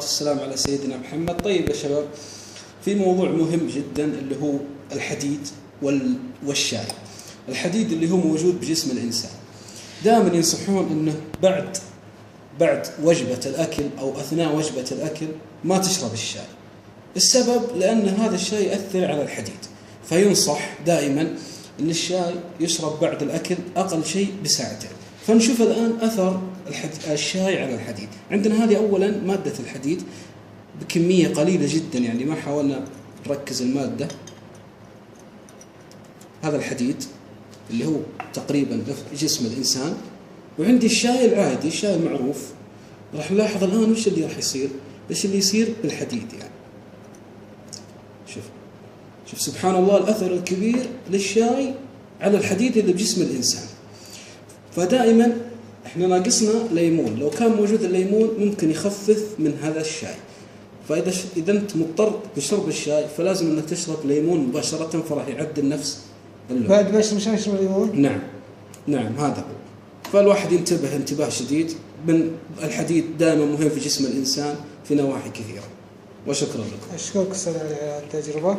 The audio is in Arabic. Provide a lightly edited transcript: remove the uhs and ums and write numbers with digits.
والسلام على سيدنا محمد. طيب يا شباب، في موضوع مهم جدا اللي هو الحديد والشاي. الحديد اللي هو موجود بجسم الإنسان، دائما ينصحون أنه بعد وجبة الأكل أو أثناء وجبة الأكل ما تشرب الشاي. السبب لأن هذا الشاي يأثر على الحديد، فينصح دائما أن الشاي يشرب بعد الأكل أقل شيء بساعتين. فنشوف الآن أثر الشاي على الحديد. عندنا هذه أولا مادة الحديد بكمية قليلة جدا، يعني ما حاولنا نركز المادة. هذا الحديد اللي هو تقريبا في جسم الإنسان. وعندي الشاي العادي، الشاي المعروف. راح نلاحظ الآن وش اللي راح يصير، ايش اللي يصير بالحديد. يعني شوف سبحان الله الأثر الكبير للشاي على الحديد اللي بجسم الإنسان. فدائما احنا ناقصنا ليمون، لو كان موجود الليمون ممكن يخفف من هذا الشاي. فإذا أنت مضطر بشرب الشاي فلازم أنك تشرب ليمون مباشرة، فراح يعدل نفس اللون. بعد ما يشرب الليمون؟ نعم هذا هو. فالواحد ينتبه انتباه شديد. من الحديد دائما مهم في جسم الإنسان في نواحي كثيرة. وشكرا لكم. أشكرك أستاذ على التجربة.